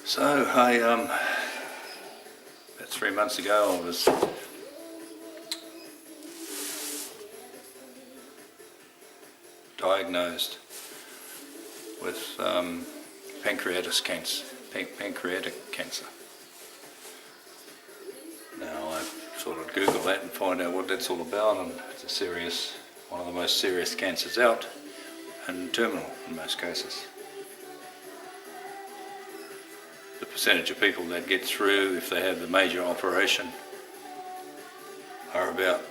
So about 3 months ago I was diagnosed with pancreatic cancer. Now I sort of Google that and find out what that's all about, and it's one of the most serious cancers out, and terminal in most cases. The percentage of people that get through if they have the major operation are about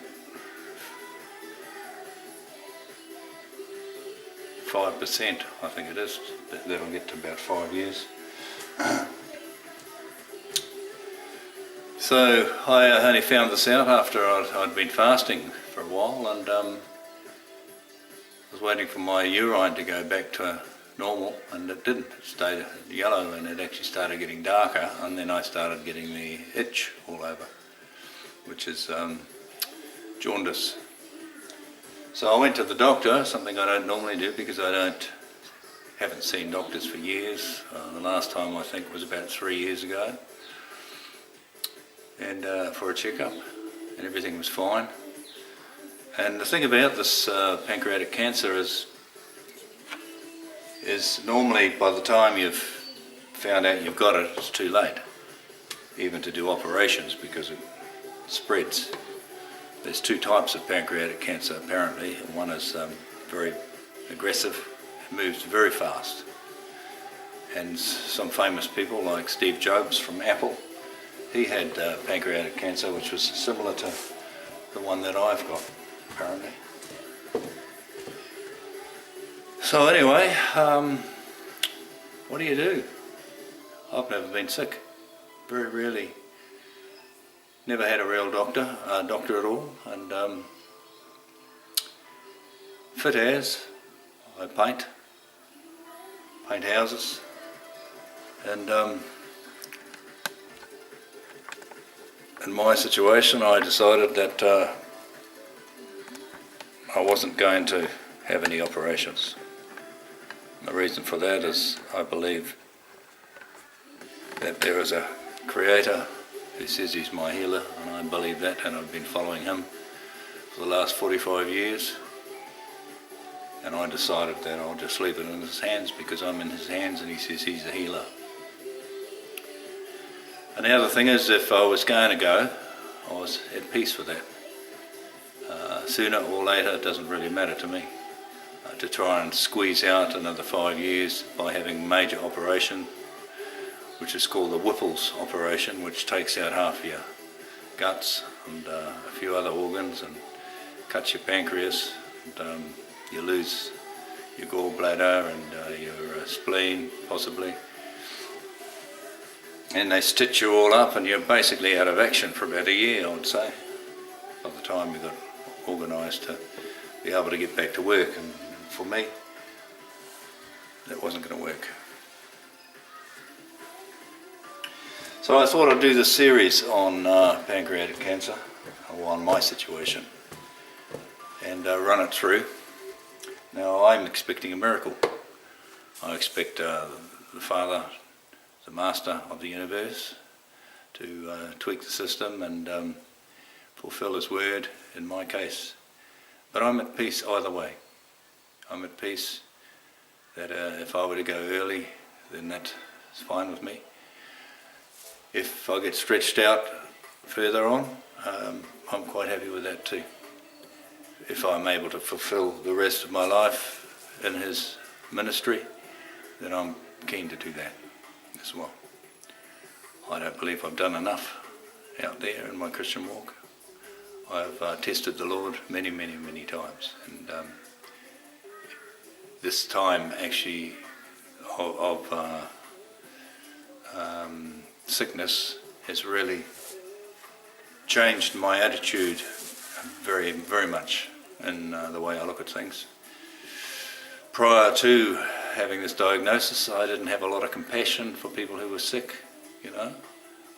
5%, I think it is. That'll get to about 5 years. So I only found this out after I'd been fasting for a while, and was waiting for my urine to go back to normal, and it didn't. It stayed yellow, and it actually started getting darker, and then I started getting the itch all over, which is jaundice. So I went to the doctor, something I don't normally do because I haven't seen doctors for years. The last time I think was about 3 years ago, and for a checkup, and everything was fine. And the thing about this pancreatic cancer is normally by the time you've found out you've got it, it's too late even to do operations because it spreads. There's two types of pancreatic cancer apparently. One is very aggressive, it moves very fast, and some famous people like Steve Jobs from Apple, he had pancreatic cancer which was similar to the one that I've got apparently. So anyway, what do you do? I've never been sick, very rarely, never had a real doctor at all, and fit as, I paint houses, and in my situation I decided that I wasn't going to have any operations. The reason for that is I believe that there is a creator who says he's my healer, and I believe that, and I've been following him for the last 45 years, and I decided that I'll just leave it in his hands because I'm in his hands and he says he's a healer. And the other thing is, if I was going to go, I was at peace with that. Sooner or later, it doesn't really matter to me. To try and squeeze out another 5 years by having major operation, which is called the Whipple's operation, which takes out half your guts and a few other organs and cuts your pancreas, and you lose your gallbladder and your spleen possibly, and they stitch you all up and you're basically out of action for about a year, I would say, by the time you got organised to be able to get back to work. And for me, that wasn't going to work. So I thought I'd do this series on pancreatic cancer, or on my situation, and run it through. Now I'm expecting a miracle. I expect the Father, the Master of the universe, to tweak the system and fulfill His word in my case. But I'm at peace either way. I'm at peace that if I were to go early, then that's fine with me. If I get stretched out further on, I'm quite happy with that too. If I'm able to fulfill the rest of my life in His ministry, then I'm keen to do that as well. I don't believe I've done enough out there in my Christian walk. I've tested the Lord many, many, many times, and this time actually of sickness has really changed my attitude very, very much in the way I look at things. Prior to having this diagnosis, I didn't have a lot of compassion for people who were sick, you know.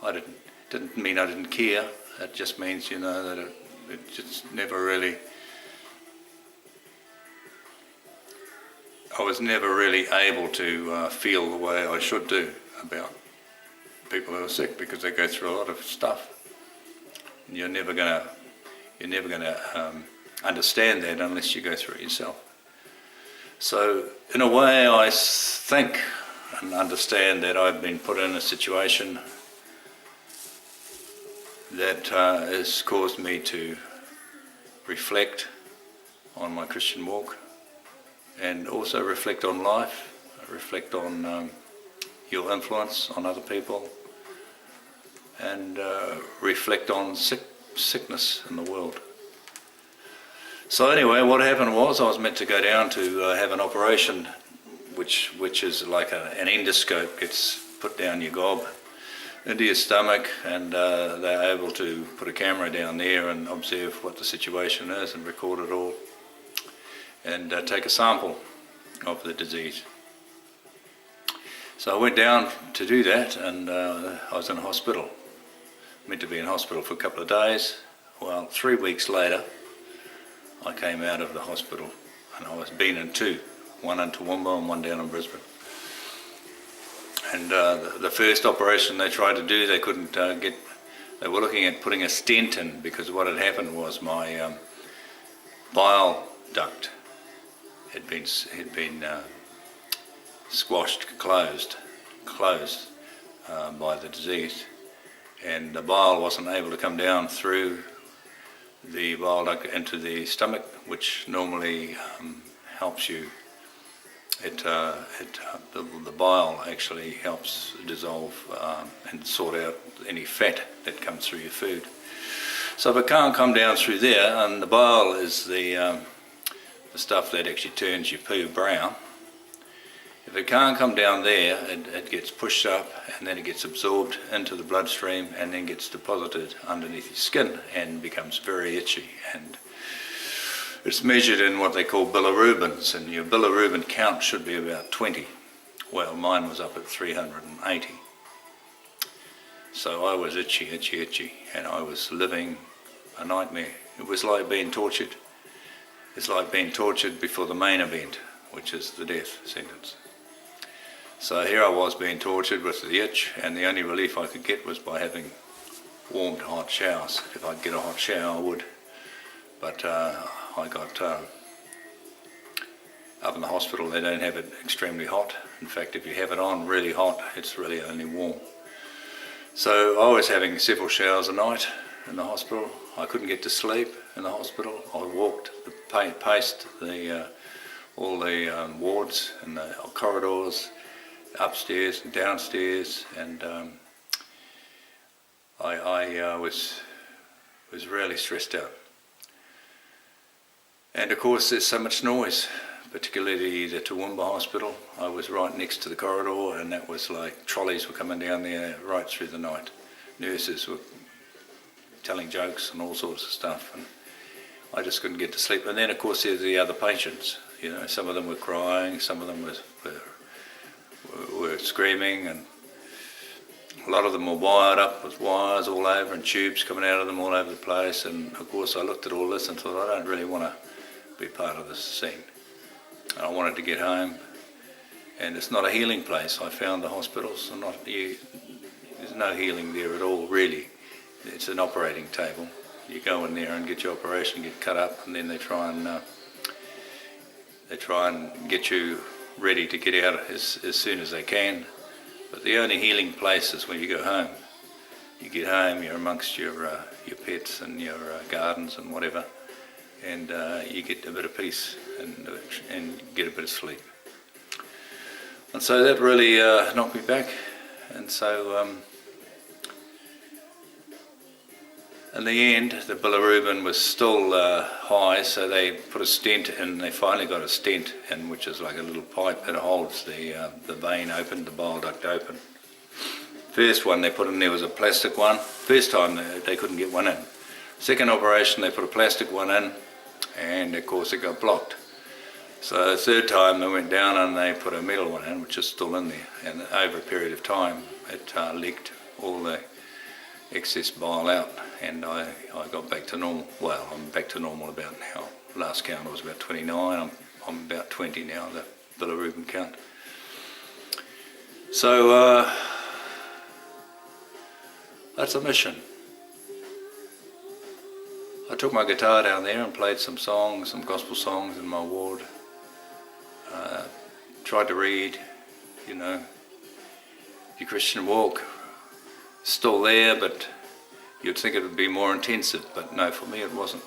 I didn't mean I didn't care. It just means, you know, that it just never really, I was never really able to feel the way I should do about people who are sick because they go through a lot of stuff. And you're never gonna understand that unless you go through it yourself. So in a way, I think and understand that I've been put in a situation that has caused me to reflect on my Christian walk, and also reflect on life, reflect on your influence on other people, and reflect on sickness in the world. So anyway, what happened was I was meant to go down to have an operation, which is like an endoscope, gets put down your gob into your stomach, and they're able to put a camera down there and observe what the situation is and record it all, and take a sample of the disease. So I went down to do that, and I was in hospital, meant to be in hospital for a couple of days. Well, 3 weeks later, I came out of the hospital, and I was been in two, one in Toowoomba and one down in Brisbane. And the first operation they tried to do, they couldn't get. They were looking at putting a stent in, because what had happened was my bile duct had been squashed, closed by the disease, and the bile wasn't able to come down through the bile duct into the stomach, which normally helps you. The bile actually helps dissolve and sort out any fat that comes through your food. So if it can't come down through there, and the bile is the stuff that actually turns your poo brown, if it can't come down there, it gets pushed up, and then it gets absorbed into the bloodstream, and then gets deposited underneath your skin and becomes very itchy. And it's measured in what they call bilirubins, and your bilirubin count should be about 20. Well, mine was up at 380. So I was itchy, and I was living a nightmare. It was like being tortured. It's like being tortured before the main event, which is the death sentence. So here I was being tortured with the itch, and the only relief I could get was by having warm to hot showers. If I could get a hot shower, I would. But I got up in the hospital, they don't have it extremely hot. In fact, if you have it on really hot, it's really only warm. So I was having several showers a night in the hospital. I couldn't get to sleep in the hospital. I walked, paced all the wards and the corridors, upstairs and downstairs, and I was really stressed out. And of course there's so much noise, particularly the Toowoomba hospital. I was right next to the corridor, and that was like trolleys were coming down there right through the night. Nurses were telling jokes and all sorts of stuff, and I just couldn't get to sleep. And then of course there's the other patients, you know, some of them were crying, some of them were screaming, and a lot of them were wired up with wires all over and tubes coming out of them all over the place. And of course I looked at all this and thought, I don't really want to be part of this scene. And I wanted to get home, and it's not a healing place. I found the hospitals are there's no healing there at all, really. It's an operating table. You go in there and get your operation, get cut up, and then they try and get you ready to get out as soon as they can. But the only healing place is when you go home. You get home, you're amongst your pets and your gardens and whatever, and you get a bit of peace and get a bit of sleep. And so that really knocked me back. And so in the end, the bilirubin was still high, so they put a stent in. They finally got a stent in, which is like a little pipe that holds the vein open, the bile duct open. First one they put in there was a plastic one. First time they couldn't get one in. Second operation they put a plastic one in, and of course it got blocked. So the third time they went down and they put a metal one in, which is still in there. And over a period of time it leaked all the excess bile out, and I got back to normal. Well, I'm back to normal about now. Last count I was about 29, I'm about 20 now, the bilirubin count. So That's a mission. I took my guitar down there and played some songs, some gospel songs in my ward. Tried to read, you know, your Christian walk. Still there, but you'd think it would be more intensive, but no, for me it wasn't.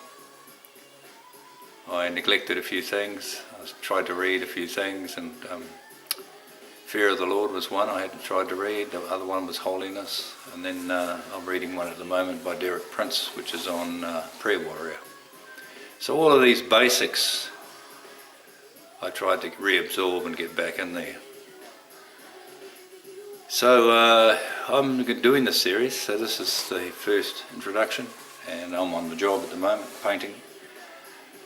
I neglected a few things. I tried to read a few things, and Fear of the Lord was one I had tried to read. The other one was Holiness, and then I'm reading one at the moment by Derek Prince, which is on Prayer Warrior. So all of these basics I tried to reabsorb and get back in there. So I'm doing this series, so this is the first introduction, and I'm on the job at the moment, painting.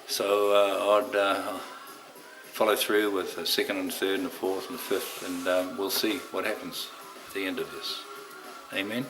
So I'd follow through with the second and third and the fourth and the fifth, and we'll see what happens at the end of this. Amen.